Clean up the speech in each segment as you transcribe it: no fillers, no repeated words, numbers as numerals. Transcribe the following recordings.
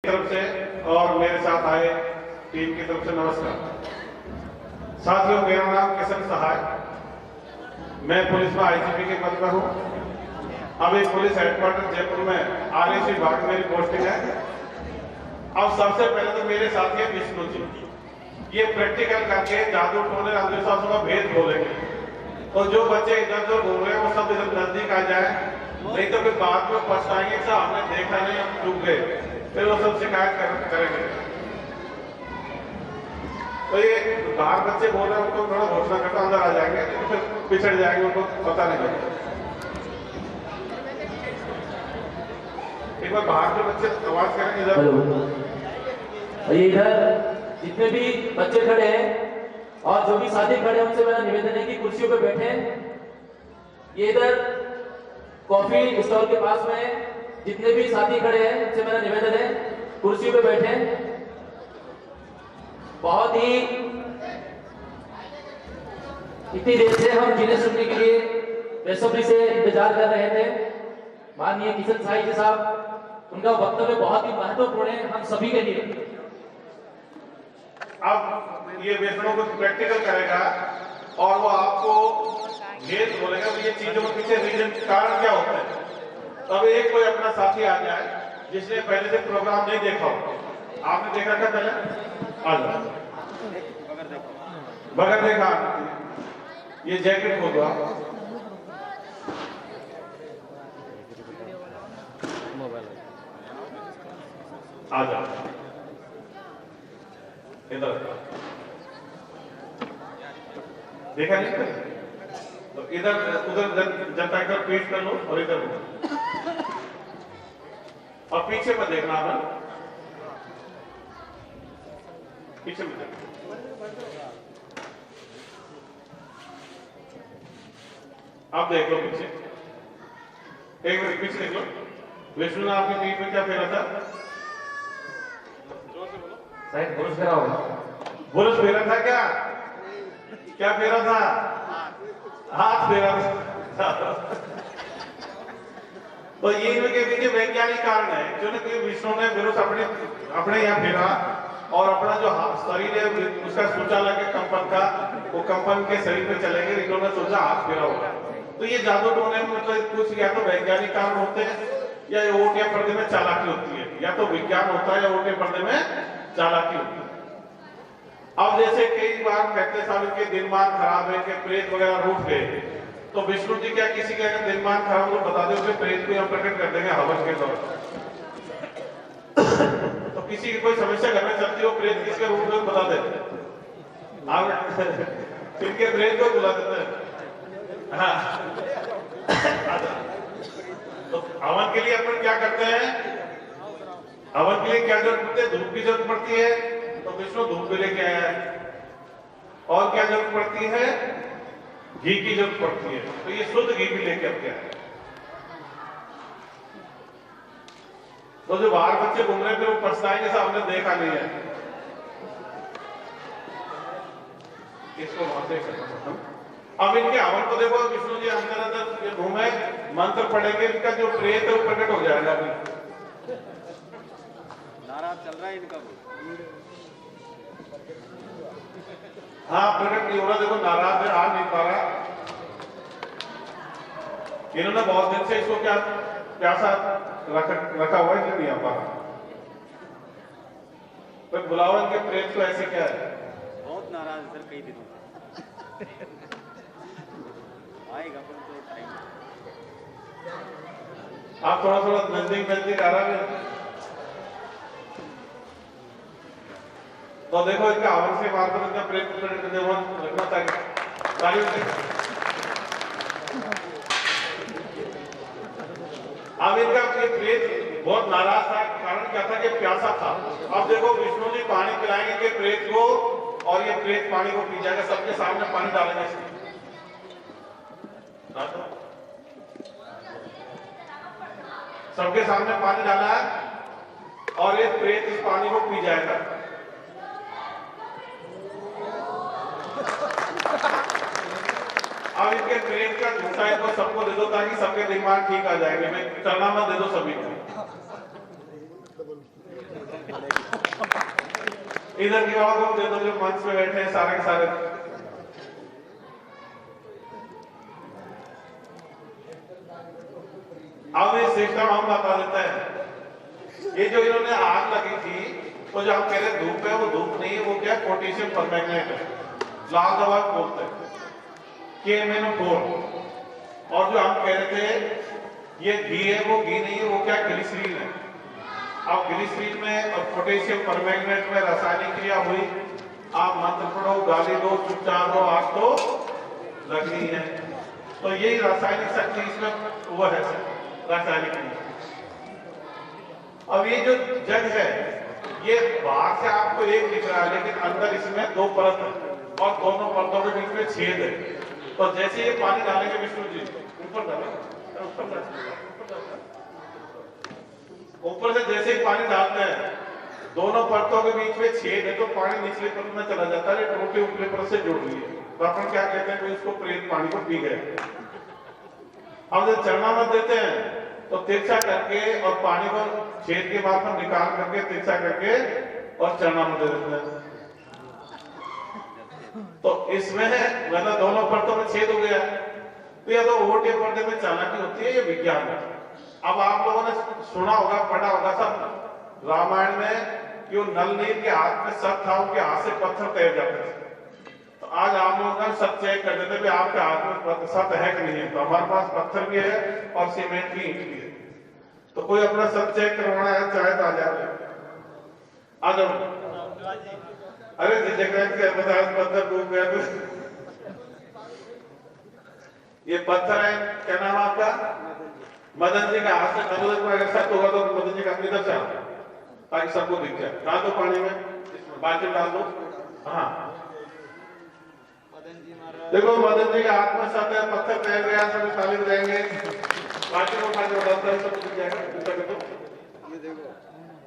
तरफ से और मेरे साथ आए टीम की तरफ से नमस्कार। साथियों, मेरा नाम किशन सहाय, मैं पुलिस में आईजीपी के पद पर हूँ। अभी पुलिस हेडक्वार्टर जयपुर में आरएस विभाग में मेरी पोस्टिंग है। अब सबसे पहले तो मेरे साथी है विष्णु जी, ये प्रैक्टिकल करके जादू टोने अंधविश्वासों का भेद बोलेंगे। तो जो बच्चे इधर जो बोल रहे हैं वो सब इधर नजदीक आ जाए, नहीं तो फिर बाद में पछताएंगे कि हमने देखा नहीं, हम चूक गए, फिर वो सब शिकायत करेंगे। तो ये बाहर बच्चे बोल रहे हैं, उनको थोड़ा घोषणा करता अंदर आ जाएंगे, तो फिर पिछड़ जाएंगे, उनको पता नहीं लगेगा। एक बार बाहर के बच्चे आवाज करेंगे इधर। इधर जितने भी बच्चे खड़े हैं और जो भी साथी खड़े हैं उनसे मेरा निवेदन है कि कुर्सियों पे बैठे। ये इधर कॉफी स्टॉल के पास में जितने भी साथी खड़े हैं उनसे मेरा निवेदन है कुर्सियों पे बैठे। बहुत ही इतनी देर से हम जिन्हें सुनने के लिए बेसब्री से इंतजार कर रहे थे, माननीय किशन साई जी साहब, उनका वक्तव्य बहुत ही महत्वपूर्ण है हम सभी के लिए। अब ये विष्णु को प्रैक्टिकल करेगा और वो आपको भेद बोलेगा, ये चीजों के पीछे रीजन कारण क्या होता है। अब एक कोई अपना साथी आ जाए जिसने पहले से प्रोग्राम नहीं देखा हो। आपने देखा क्या पहले? बगैर देखा ये जैकेट होगा, आ जाओ इधर। देखा नहीं तो इधर उधर जनता इधर पेश कर लो और इधर और पीछे पर देखना है, पीछे में देखना। आप देख लो पीछे, एक मिनट पीछे देख लो। विष्णु ने आपके पीठ में क्या फेरा था? शायद बुरुश फेरा होगा। बुरुश फेरा था क्या? क्या फेरा था? हाथ फेरा था। तो ये इनके पीछे वैज्ञानिक कारण है, जो कि विष्णु ने बुरुश अपने यहाँ फेरा और अपना जो शरीर है उसका शौचालय के कंपन का वो कंपन के शरीर पे चलेंगे, इन्होंने सोचा हाथ फेरा होगा। तो ये जादू टोने में मतलब कुछ या तो वैज्ञानिक कारण होते हैं या ओटे पर्दे में चालाकी होती है, या तो विज्ञान होता है या ओटे पर्दे में चालाकी होती है। अब जैसे कई बार कहते साहब इनके दिनमान खराब है, कि प्रेत वगैरह रूठ गए, तो विष्णु जी क्या किसी के अगर दिनमान खराब हो तो बता दे, उसके प्रेत को हम प्रकट कर देंगे हवस के दौरान। तो किसी की कोई समस्या घर में चलती हो, प्रेत किसके रूप में बता दे, इनके प्रेत को बुला देते हैं। हाँ। तो हवन के लिए अपन क्या करते हैं? हवन के लिए क्या जरूरत पड़ती है? धूप की जरूरत पड़ती है, तो विष्णु धूप भी लेके आया है। और क्या जरूरत पड़ती है? घी की जरूरत पड़ती है, तो ये शुद्ध घी भी लेके अब क्या है। तो जो बाहर बच्चे घूम रहे थे वो पछताएंगे साहब हमने देखा नहीं है। इसको वहां से अब इनके हवन को देखो, विष्णु जी अंदर अंदर घूमे, मंत्र पढ़ेंगे, इनका जो प्रेत है वो प्रकट हो जाएगा। अभी नारा चल रहा है इनका। हाँ, प्रकट नहीं हो रहा, देखो नाराज है, आ नहीं पा रहा। इन्होंने बहुत दिन से इसको क्या प्यासा रखा हुआ है, इसलिए नहीं आ पा रहा। तो बुलाओ इनके प्रेत को, ऐसे क्या है? बहुत नाराज है सर, कई दिनों आएगा पर तो टाइम। आप थोड़ा थोड़ा नजदीक आ रहा है। तो देखो इनका हवन से मारकर इनका प्रेत रखना चाहिए। अब इनका प्रेत बहुत नाराज था, कारण क्या था कि प्यासा था। अब देखो विष्णु जी पानी पिलाएंगे के प्रेत को और ये प्रेत पानी को पी जाएगा, सबके सामने पानी डालेंगे। सबके सामने पानी डाला है और ये प्रेत इस पानी को पी जाएगा। अब इनके प्रेत का झूठा है तो सबको दे दो ताकि सबके दिमाग ठीक आ जाएंगे। मैं करना मत दे दो सभी को। इधर की बाबा को दे दो जो मंच पे बैठे हैं सारे के सारे। अब ये सिस्टम हम बता देते हैं। ये जो इन्होंने आग लगी थी तो जो हम कह रहे धूप है वो धूप नहीं है, वो क्या पोटेशियम परमैंगनेट है, लाल दवा बोलते हैं KMnO4। और जो हम कह रहे थे ये घी है, वो घी नहीं है, वो क्या ग्लिसरीन है। अब ग्लिसरीन में और पोटेशियम परमैंगनेट में रासायनिक क्रिया हुई, आप मंत्र पढ़ो, गाली दो, चुपचाप रहो, आग तो लगनी है। तो यही रासायनिक शक्ति इसमें वो है रासायनिक क्रिया। अब ये जो जग है ये बाहर से आपको एक दिख रहा है, लेकिन अंदर इसमें 2 परत है और दोनों परतों के बीच में छेद है। तो जैसे ये पानी डालेंगे विष्णु जी ऊपर डालो, ऊपर से जैसे ही पानी डालते हैं दोनों परतों के बीच में छेद है, तो पानी निचले परत में चला जाता है, टोटे ऊपरी परत से जोड़ लिए। तो अपन क्या कहते हैं कि उसको प्रेत पानी को पी गए। अब जब चरणामृत देते हैं तो तिरछा करके और पानी को छेद के बाद हम निकाल करके तिरछा करके और चरणामृत दे देते हैं। तो इसमें मतलब दोनों परतों में छेद हो गया। तो यह तो ओट के पर्दे में चालाकी होती है, ये विज्ञान है। अब आप लोगों ने सुना होगा, पढ़ा होगा सब रामायण में कि वो नल नील के हाथ में सत था, उनके हाथ से पत्थर तैर जाते थे। तो आज आप लोगों ने सब चेक कर देते कि आपके हाथ में सत है कि नहीं है। तो हमारे पास पत्थर भी है और सीमेंट की ईंट भी है। तो कोई अपना सत चेक करवाना है चाहे तो आ जाए, आ जाओ। अरे पत्थर डूब गया तो ये पत्थर है, क्या नाम आपका? मदन जी का हाथ से नवोदय में अगर सत होगा तो मदन जी का अपनी तरफ से आओ ताकि सबको दिख जाए। डाल दो पानी में, बाल्टी डाल दो। हाँ देखो मदन जी के हाथ में सत है, पत्थर तैर गया, सब ताली बजाएंगे। बाल्टी को पानी डालता है, सबको दिख जाएगा। ऊंचा कर दो,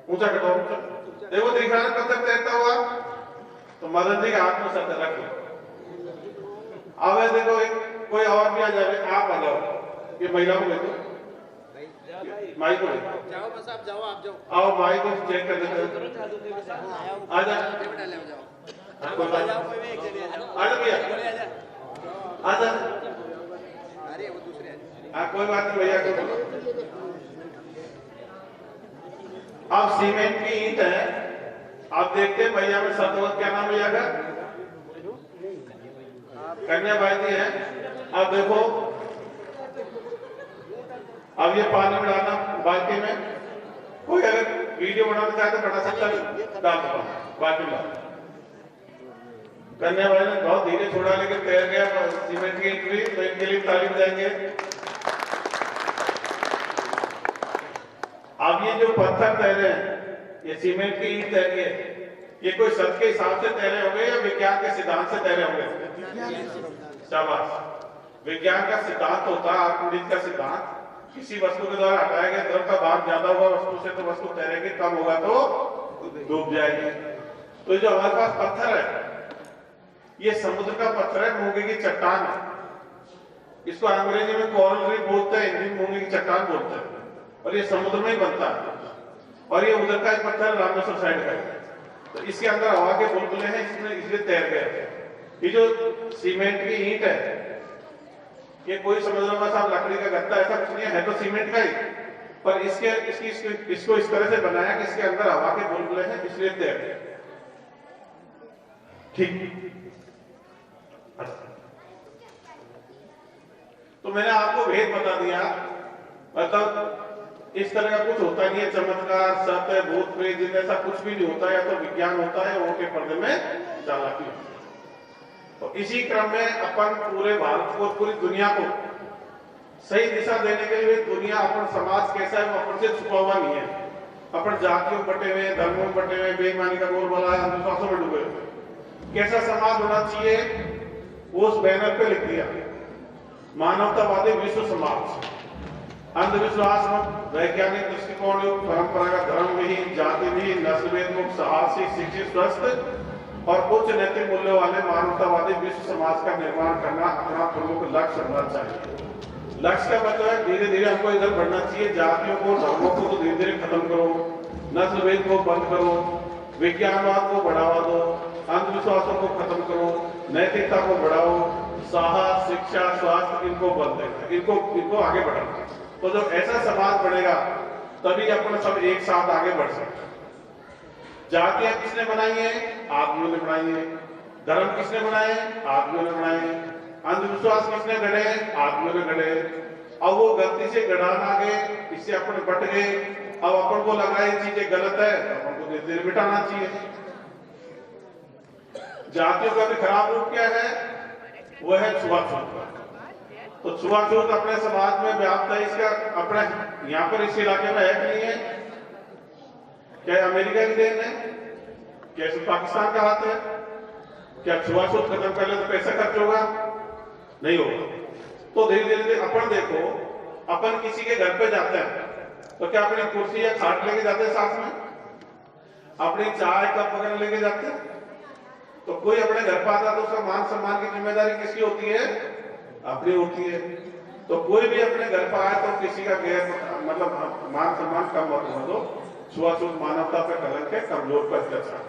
ऊंचा कर दो। देखो दिख रहा है पत्थर तैरता हुआ, तो मदन जी के हाथ में सत रख लो। अब देखो कोई और भी आ जाए, आप आ जाओ, ये महिला को भेजो, माई को भेजो, जाओ बस आप जाओ, आप जाओ। आओ माई को चेक कर देते हैं। आ जा, आ जा, अरे वो दूसरे कोई बात नहीं भैया को बोलो। अब सीमेंट की ईंट है, आप देखते हैं भैया में सतवत, क्या नाम भैया का? कन्या बाई है। अब देखो अब ये पानी में डालना बाल्टी में, कोई अगर वीडियो बनाना चाहे तो बना सकता है, डाल दो बाल्टी में। कन्या भाई ने बहुत धीरे छोड़ा लेकिन तैर गया सीमेंट की ईंट भी, तो इनके लिए ताली बजाएंगे। अब ये जो पत्थर तैरे हैं, ये सीमेंट की ईंट तैरी है, ये कोई सच के हिसाब से तैरे होंगे या विज्ञान के सिद्धांत से तैरे होंगे? शाबाश। विज्ञान का सिद्धांत होता है, आर्किमिडीज का सिद्धांत, किसी वस्तु के द्वारा हटाया गया द्रव का भार ज्यादा हुआ वस्तु से तो वस्तु तैरेगी, कम होगा तो डूब जाएगी। तो जो हमारे पास पत्थर है ये समुद्र का पत्थर है, मूंगे की चट्टान है। इसको अंग्रेजी में कोरल रीफ बोलते हैं, हिंदी में मूंगे की चट्टान बोलते हैं, और ये समुद्र में ही बनता है। और ये उधर का पत्थर रामेश्वर साइड का है, तो इसके अंदर हवा के बुलबुले हैं, इसमें इसलिए तैर गए। ये जो सीमेंट की ईंट है ये कोई समझ लो बस आप लकड़ी का गद्दा, ऐसा कुछ नहीं है तो सीमेंट का ही, पर इसको इस तरह से बनाया कि इसके अंदर हवा के बुलबुले हैं, इसलिए तैर गए। ठीक, तो मैंने आपको भेद बता दिया। मतलब इस तरह का कुछ होता नहीं है, चमत्कार सत्य भूत प्रेत ऐसा कुछ भी नहीं होता, या तो विज्ञान होता है, वो के पर्दे में चालाकी होती है। तो इसी क्रम में अपन पूरे भारत को, पूरी दुनिया को सही दिशा देने के लिए, दुनिया अपन समाज कैसा है वो अपन से छुपा हुआ नहीं है। अपन जातियों बटे हुए, धर्मों में बटे हुए, बेईमानी का बोलबाला, अंधविश्वासों में डूबे हुए। कैसा समाज होना चाहिए वो उस बैनर पे लिख दिया, मानवतावादी विश्व समाज। अंधविश्वास मुक्त, वैज्ञानिक दृष्टिकोण युक्त, परंपरागत धर्म विहीन, जाति विहीन, नस्लभेद मुक्त, साहसी, शिक्षित, स्वस्थ और उच्च नैतिक मूल्यों वाले मानवतावादी विश्व समाज का निर्माण करना अपना प्रमुख लक्ष्य होना चाहिए। लक्ष्य का मतलब है धीरे धीरे हमको इधर बढ़ना चाहिए। जातियों को, धर्मों को तो धीरे धीरे खत्म करो, नस्लभेद को बंद करो, विज्ञानवाद को बढ़ावा दो, अंधविश्वासों को खत्म करो, नैतिकता को बढ़ाओ, साहस, शिक्षा, स्वास्थ्य, इनको बल देना, इनको आगे बढ़ाना। तो जब ऐसा समाज बढ़ेगा तभी अपन सब एक साथ आगे बढ़ सकते। जातियां किसने बनाई है? आदमियों ने बनाई है। धर्म किसने बनाए? आदमियों ने बनाए। अंधविश्वास किसने गढ़े? आदमियों ने गढ़े। अब वो गलती से गढ़ान आ गए, इससे अपन बट गए। अब अपन को लगा ये चीजें गलत है तो अपन को धीरे धीरे मिटाना चाहिए। जातियों का भी खराब रूप क्या है? वो है छुआछूत। तो छुआछूत अपने समाज में व्याप्त है। इसका अपने यहाँ पर इस इलाके में है कि नहीं है? क्या अमेरिका की देन है? क्या इसमें पाकिस्तान का हाथ है? क्या छुआछूत खत्म कर ले तो पैसा खर्च होगा? नहीं होगा। तो धीरे धीरे अपन देखो, अपन किसी के घर पे जाते हैं तो क्या अपनी कुर्सी या खाट लेके जाते हैं साथ में? अपनी चाय कप वगैरह लेके जाते हैं? तो कोई अपने घर पर आता तो उसका मान सम्मान की जिम्मेदारी किसकी होती है? अपनी होती है। तो कोई भी अपने घर पर आए तो किसी का गैर मतलब मान सम्मान कम मत हो दो। छुआछूत मानवता पे कलंक है, कमजोर पर अत्याचार।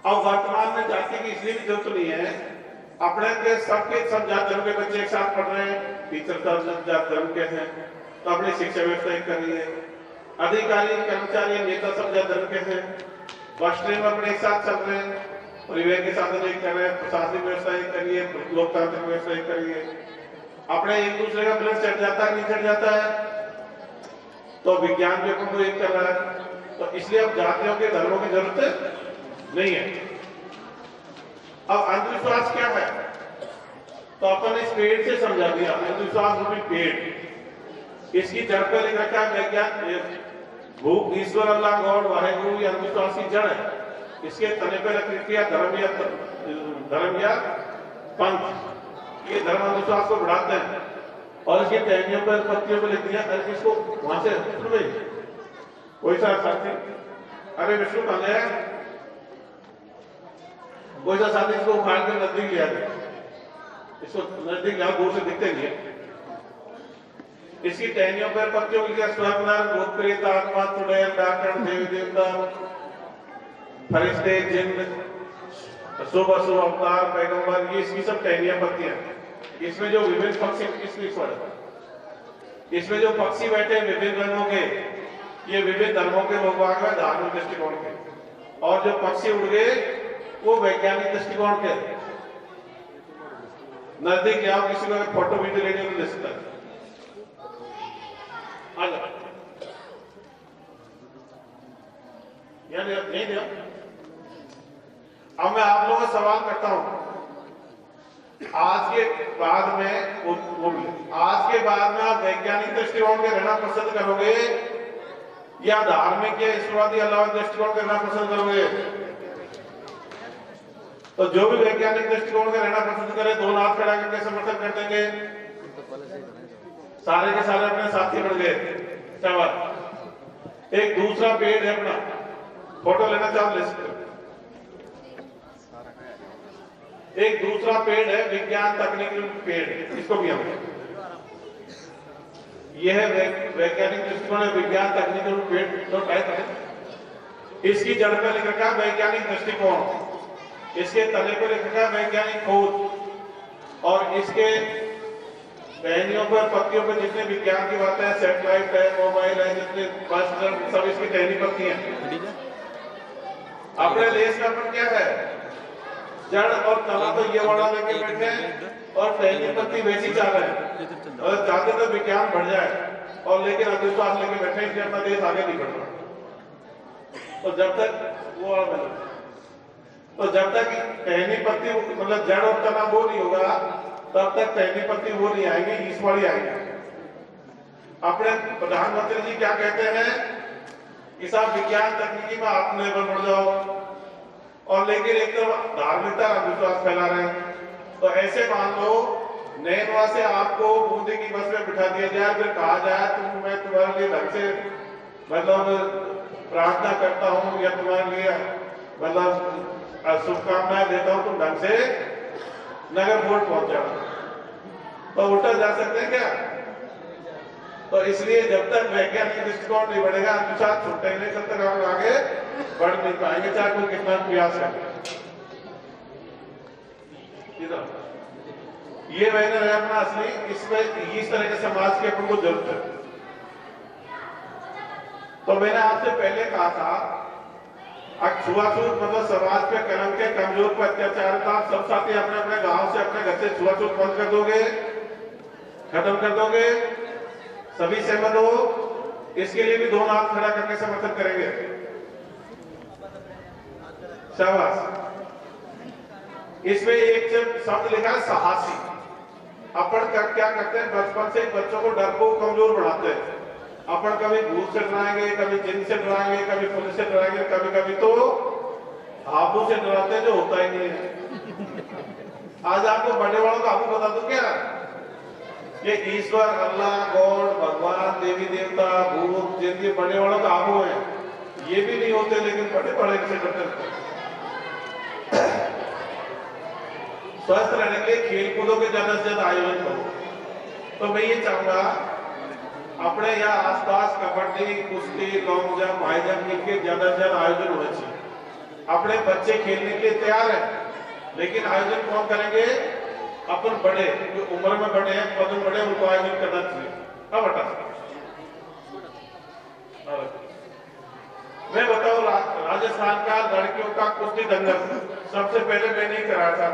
अब वर्तमान में जाति की इसलिए भी जरूरत नहीं है। अपने के सब जात धर्म के बच्चे एक साथ पढ़ रहे हैं, टीचर सब जात धर्म के हैं तो अपनी शिक्षा व्यवस्था एक कर रही है। अधिकारी, कर्मचारी, नेता सब जात धर्म के हैं, बस ट्रेन में अपने एक साथ चल रहे हैं, परिवहन के साधन एक कर रहे हैं, प्रशासनिक व्यवस्था एक करिए, लोकतांत्रिक व्यवस्था एक करिए। अपने एक दूसरे का ब्लड चढ़ जाता है, नहीं चढ़ जाता है, तो विज्ञान भी अपन को एक कर रहा है। तो इसलिए अब जातियों के धर्मों की जरूरत नहीं है। अब अंधविश्वास क्या है? तो अपन इस पेड़ से समझा दिया। अंधविश्वास रूपी पेड़, इसकी जड़ पर लिख रखा है विज्ञान भूख, ईश्वर, अल्लाह, गॉड, वाहेगुरु, ये अंधविश्वास की जड़ है। इसके तने पर लिख दिया धर्म या पंथ। ये धर्म अंधविश्वास को बढ़ाते हैं। और इसके टहनियों पर, पत्तियों पर लिख दिया, अरे इसको वहां से कोई सा साथी, अरे विष्णु कहां गया? कोई सा साथी इसको उखाड़ के नजदीक लिया गया, इसको नजदीक यहाँ दूर से दिखते नहीं है। इसकी टहनियों पर, पत्तियों की स्वयं, भूत प्रेत, आत्मा, चुड़ैल, डाकण, देवी देवता, फरिश्ते, जिन्न, शुभ अशुभ अवतार, पैगंबर, ये इसकी सब टहनियां पत्तियां। इसमें जो विभिन्न पक्षी, इसमें जो पक्षी बैठे विभिन्न रंगों के, ये विभिन्न धर्मों के लोग आ गए धार्मिक दृष्टिकोण के, और जो पक्षी उड़ गए वो वैज्ञानिक दृष्टिकोण के। नजदीक आओ, किसी को फोटो वीडियो लेने को ले सकता है। नहीं दिया। अब मैं आप लोगों से सवाल करता हूं, आज के बाद में आप वैज्ञानिक दृष्टिकोण के रहना पसंद करोगे या धार्मिक या ईश्वरवादी अल्लाह दृष्टिकोण के रहना पसंद करोगे? तो जो भी वैज्ञानिक दृष्टिकोण के रहना पसंद करे, दो हाथ खड़ा करके समर्थन कर देंगे। सारे के सारे अपने साथी बन गए। एक दूसरा पेड़ है अपना, फोटो लेना चाहो ले सकते हो। एक दूसरा पेड़ है विज्ञान तकनीकी पेड़, इसको भी हम, यह है वैज्ञानिक दृष्टिकोण, विज्ञान तकनीकी पेड़ तो टाइप है। इसकी जड़ पर लिख रखा वैज्ञानिक दृष्टिकोण, इसके तने पर लिख रखा वैज्ञानिक खोज, और इसके टहनियों पर, पत्तियों पर जितने विज्ञान की बातें हैं, सैटेलाइट है, मोबाइल है, जितने बस सब इसकी टहनी पत्ती हैं। अपने देश का अपन क्या है? जड़ और तना तो ये वाला लेके बैठे हैं और टहनी पत्ती वैसी चाह रहे हैं, और चाहते तो विज्ञान बढ़ जाए, और लेकिन अंधविश्वास लेके बैठे हैं, इसलिए अपना देश आगे नहीं बढ़ रहा। तो जब तक वो तो जब तक टहनी पत्ती मतलब जड़ और तना वो नहीं होगा, तब तक टहनी पत्ती वो नहीं आएगी, ईश्वरी आएगी। अपने प्रधानमंत्री जी क्या कहते हैं कि साहब विज्ञान तकनीकी में आत्मनिर्भर बढ़ जाओ, और लेकिन एक तो धार्मिकता अंधविश्वास फैला रहे हैं। तो ऐसे मान लो नैनवा से आपको बूंदी की बस में बिठा दिया जाए, फिर कहा जाए तुम, मैं तुम्हारे लिए ढंग से मतलब प्रार्थना करता हूं या तुम्हारे लिए मतलब शुभकामनाएं देता हूं, तुम ढंग से नगर बोर्ड पहुंच जाओ, तो उल्टा जा सकते हैं क्या? तो इसलिए जब तक वैज्ञानिक दृष्टिकोण नहीं बढ़ेगा अनुसार छूटे नहीं, तब तक हम आगे बढ़ नहीं पाएंगे, चाहे कोई कितना प्रयास करें। ये बैनर है अपना असली, इसमें इस तरह के समाज की अपन को जरूरत है। तो मैंने आपसे पहले कहा था छुआछूत मतलब समाज पे कलंक के कमजोर पर अत्याचार था। सब साथी अपने अपने गांव से अपने घर से छुआछूत बंद कर दोगे, खत्म कर दोगे, सभी सहमत हो? इसके लिए भी दोनों हाथ खड़ा करके समर्थन करेंगे। शाबाश। इसमें एक शब्द लिखा है साहसी। अपन क्या करते हैं, बचपन से बच्चों को डर को कमजोर बढ़ाते हैं। अपन कभी भूत से डराएंगे, कभी जिन से डराएंगे, कभी पुलिस से डराएंगे, कभी कभी तो आबू से डराते हैं जो होता ही नहीं है। आज आपको बड़े वालों का आबू बता दूं क्या? ये ईश्वर, अल्लाह, गॉड, भगवान, देवी देवता, भूत, जिन, ये बड़े वालों का आबू है। ये भी नहीं होते, लेकिन बड़े बड़े से डरते। स्वस्थ रहने के लिए खेल कूदों के ज्यादा से ज्यादा आयोजन करो। तो मैं ये चाहूंगा अपने यहाँ आसपास कबड्डी, कुश्ती, लॉन्ग जंप, हाई जंप, इनके ज्यादा से ज्यादा आयोजन होने चाहिए। अपने बच्चे खेलने के लिए तैयार है, लेकिन आयोजन कौन करेंगे? अपन बड़े, जो उम्र में बड़े हैं, पद में बड़े, उनको आयोजन करना चाहिए। अब हटा मैं बताऊं, राजस्थान का लड़कियों का कुश्ती दंगल सबसे पहले मैंने ही कराया था,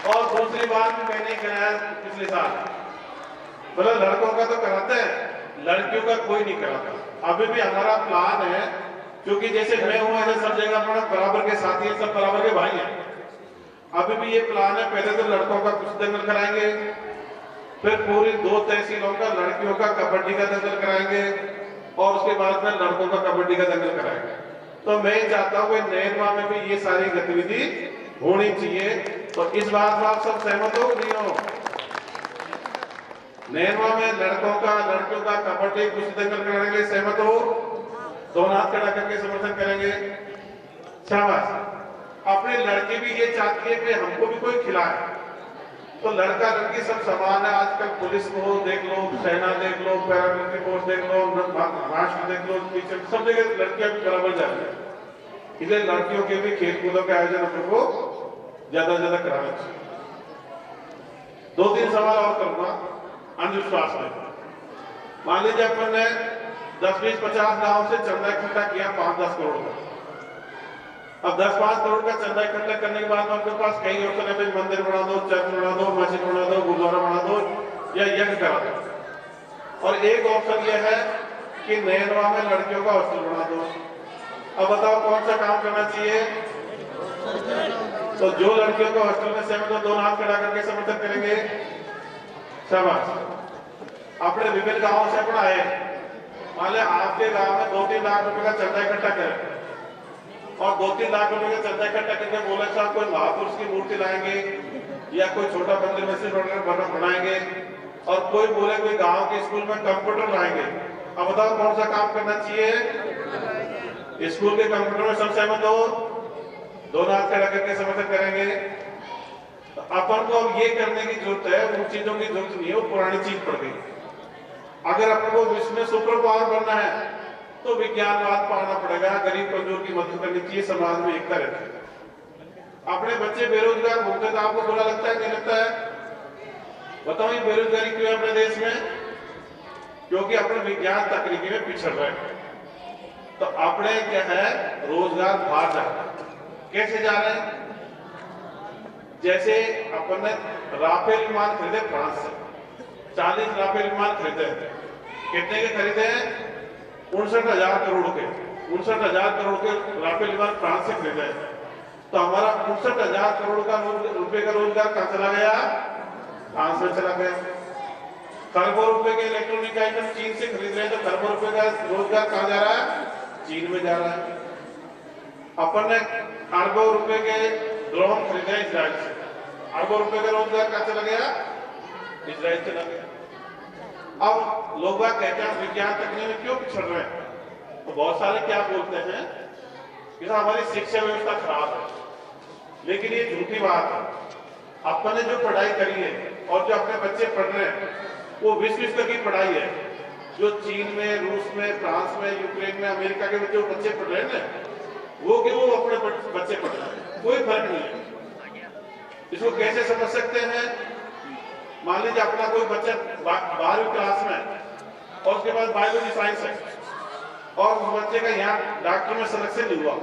और दूसरी बार भी मैंने ही कराया पिछले साल। मतलब लड़कों का तो कराते हैं, लड़कियों का कोई नहीं कराता। अभी भी हमारा प्लान है, क्योंकि जैसे मैं हूं ऐसे सब जगह अपना बराबर के साथी हैं, सब बराबर के भाई हैं। अभी भी ये प्लान है, पहले तो लड़कों का कुश्ती दंगल कराएंगे, फिर पूरी 2 तहसीलों का लड़कियों का कबड्डी का दंगल कराएंगे, और उसके बाद में लड़कों का कबड्डी का दंगल कराएंगे। तो मैं चाहता हूँ कि नैनवा में भी ये सारी गतिविधि होनी चाहिए। तो इस बात में आप सब सहमत हो नहीं हो? नैनवा में लड़कों का लड़कियों का कबड्डी कुश्ती दंगल कराने के लिए सहमत हो? दोनों हाथ खड़ा करके समर्थन करेंगे। शाबाश। अपने लड़की भी ये चाहती है कि हमको भी कोई खिलाए। तो लड़का लड़की सब समान है। आजकल पुलिस को देख लो, सेना देख लो, पैरामिलिट्री फोर्स देख लो, राष्ट्र देख लो, टीचर, सब जगह लड़कियां भी बराबर जा रही है। इसलिए लड़कियों के भी खेल कूदों के आयोजन अपन को ज्यादा ज्यादा कराना चाहिए। 2-3 सवाल और करूंगा अंधविश्वास में। मान लीजिए अपन ने 10, 20, 50 गांव से चंदा इकट्ठा किया 5-10 करोड़ का। अब 10-5 करोड़ का चंदा इकट्ठा करने के बाद आपके पास कई ऑप्शन है, मंदिर बना दो, चर्च बना दो, मस्जिद बना दो, गुरुद्वारा बना दो, या यज्ञ करा दो। और एक ऑप्शन यह है कि नैनवा में लड़कियों का हॉस्टल बना दो। अब बताओ कौन सा काम करना चाहिए? तो जो लड़कियों का हॉस्टल में सहमत हो, दोनों हाथ खड़ा करके समर्थन करेंगे। शाबाश। अपने विभिन्न गांवों से अपना आए, मान लिया आपके गांव में 2-3 लाख रुपए का चंदा इकट्ठा करें, और 2-3 लाख रुपए का चंदा इकट्ठा करके बोले साहब कोई महापुरुष की मूर्ति लाएंगे, या कोई छोटा मंदिर मस्जिद बनाएंगे, और कोई बोले कोई गांव के स्कूल में कंप्यूटर लाएंगे। अब बताओ कौन सा काम करना चाहिए? स्कूल के कंप्यूटर में सब सहमत हो? दोनों हाथ खड़ा करके समर्थन करेंगे। तो अपन को अब ये करने की जरूरत है, उन चीजों की जरूरत नहीं है, वो पुरानी चीज पड़ गई। अगर अपन को विश्व में सुपर पावर बनना है तो विज्ञानवाद पढ़ना पड़ेगा, गरीब कमजोर की मदद करनी चाहिए, समाज में एकता रहती है। अपने बच्चे बेरोजगार घूमते तो आपको बुरा लगता है नहीं लगता है? बताओ ये बेरोजगारी क्यों है अपने देश में? क्योंकि अपने विज्ञान तकनीकी में पिछड़ रहे हैं। तो अपने क्या है, रोजगार बाहर जा रहा है। कैसे जा रहे हैं? जैसे अपन ने राफेल विमान खरीदे फ्रांस से, 40 राफेल विमान खरीदे। कितने के खरीदे? 59,000 करोड़ के। 59,000 करोड़ के राफेल विमान फ्रांस से खरीदे। तो हमारा 59,000 करोड़ का रुपए का रोजगार कहां चला गया? फ्रांस में चला गया। खरबों रुपए के इलेक्ट्रॉनिक आइटम चीन से खरीद रहे हैं, तो खरबों रुपए का रोजगार कहां जा रहा है? चीन में जा रहा है। अपन ने अरबों रुपए के ड्रोन खरीदे इजराइल से, अरबों रुपए का रोजगार कहां चला गया? इजराइल चला गया। अब लोग कहते हैं विज्ञान तकनीक में क्यों पिछड़ रहे हैं? तो बहुत सारे क्या बोलते हैं कि हमारी शिक्षा व्यवस्था खराब है, लेकिन ये झूठी बात है। अपन ने जो पढ़ाई करी है और जो अपने बच्चे पढ़ रहे हैं, वो विश्व स्तर की पढ़ाई है। जो चीन में, रूस में, फ्रांस में, यूक्रेन में, अमेरिका के जो बच्चे पढ़ रहे हैं ना, वो अपने बच्चे पढ़ रहे हैं, कोई फर्क नहीं है। इसको कैसे समझ सकते हैं? मान लीजिए अपना कोई बच्चा 12वीं क्लास में और उसके बाद बायोलॉजी साइंस है और उस बच्चे का यहाँ डॉक्टर में सिलेक्शन नहीं हुआ,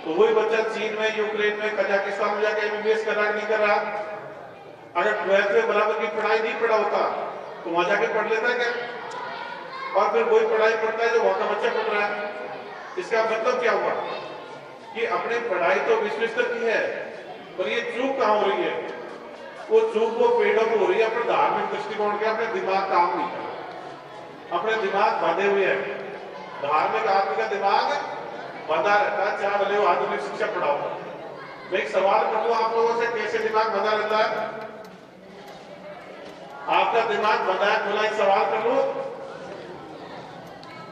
तो वही बच्चा चीन में, यूक्रेन में, कजाकिस्तान में जाके एमबीबीएस कर रहा नहीं कर रहा। अगर 12th में बराबर की पढ़ाई नहीं पढ़ा होता तो वहां जाके पढ़ लेता क्या? और फिर वही पढ़ाई पढ़ता है जो वहां का बच्चा पढ़ रहा है। इसका मतलब क्या हुआ कि अपनी पढ़ाई तो विश्व स्तर की है, पर ये चूक कहां हो रही है? वो चूक वो पेड़ों को हो रही है अपने धार्मिक दृष्टिकोण के। अपने दिमाग काम नहीं कर रहा, अपने दिमाग बंधे हुए हैं। धार्मिक आदमी का दिमाग बंधा रहता है, चाहे भले वो आधुनिक शिक्षा पढ़ाओ। मैं एक सवाल करूंगा आप लोगों से, कैसे दिमाग बंधा रहता है? आपका दिमाग बंधा है, खुला। एक सवाल कर लो,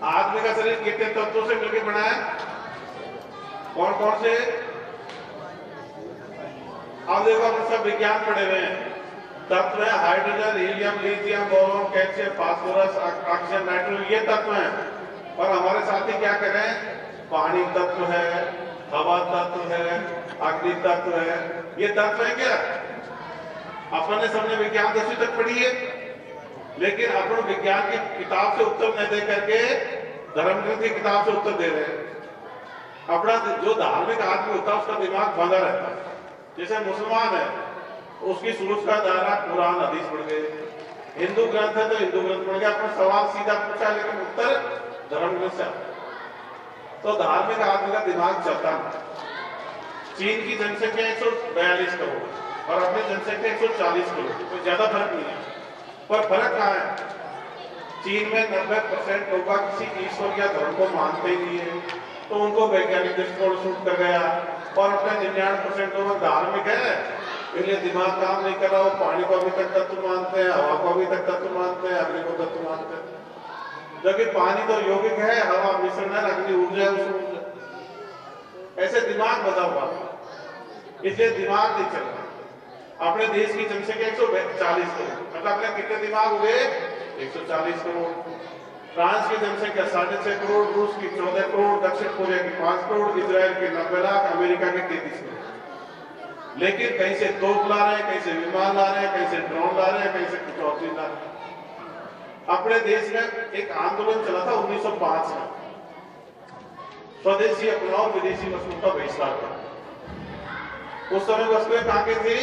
आदमी का शरीर कितने तत्वों से मिलकर बना है? कौन कौन से? आप देखो, अपन सब विज्ञान पढ़े हुए हैं। तत्व है hydrogen, helium, lithium, boron, calcium, phosphorus, oxygen, nitrogen, ये तत्व हैं। और हमारे साथी क्या कर रहे हैं? पानी तत्व है, हवा तत्व है, अग्नि तत्व है। ये तत्व है क्या? अपन ने सबने विज्ञान 10वीं तक पढ़ी है, लेकिन अपन विज्ञान की किताब से उत्तर न दे करके धर्मग्रंथ की किताब से उत्तर दे रहे हैं। अपना जो धार्मिक आदमी होता है उसका दिमाग बंधा रहता है। जैसे मुसलमान है, उसकी सोच का दायरा कुरान हदीस पढ़ गए, हिंदू ग्रंथ है तो हिंदू ग्रंथ पढ़ गया। अपना सवाल सीधा पूछा लेकिन उत्तर धर्म ग्रंथ से। तो धार्मिक आदमी का दिमाग चलता है। चीन की जनसंख्या 142 करोड़ और अपनी जनसंख्या 140 करोड़, कोई ज्यादा फर्क नहीं है। पर फर्क कहाँ है? चीन में 90% लोग किसी ईश्वर या धर्म को मानते ही नहीं है, तो उनको वैज्ञानिक दृष्टिकोण सूट कर गया। और अपने 99% लोग धार्मिक है, इसलिए दिमाग काम नहीं कर रहा। वो पानी को अभी तक तत्व मानते हैं, हवा को अभी तक तत्व मानते हैं, अग्नि को तत्व मानते हैं। जबकि पानी तो यौगिक है, हवा मिश्रण है, अग्नि ऊर्जा है, उसमें ऐसे दिमाग बदला हुआ, इसलिए दिमाग नहीं चल रहा। अपने देश की जनसंख्या 140 करोड़, मतलब अपने कितने दिमाग हुए? 140 करोड़। फ्रांस की जनसंख्या 6.5 करोड़, रूस की 14 करोड़, दक्षिण कोरिया की 5 करोड़, इजराइल के 90 लाख, अमेरिका के 33 करोड़। लेकिन कहीं से तोप ला रहे हैं, कहीं से विमान ला रहे हैं, कहीं से ड्रोन ला रहे हैं, कहीं से कुछ और चीज ला रहे हैं। अपने देश में एक आंदोलन चला था 1905 में, स्वदेशी अपनाओ विदेशी वस्तुओं का बहिष्कार करो। उस समय वस्तुएं कहां की थी?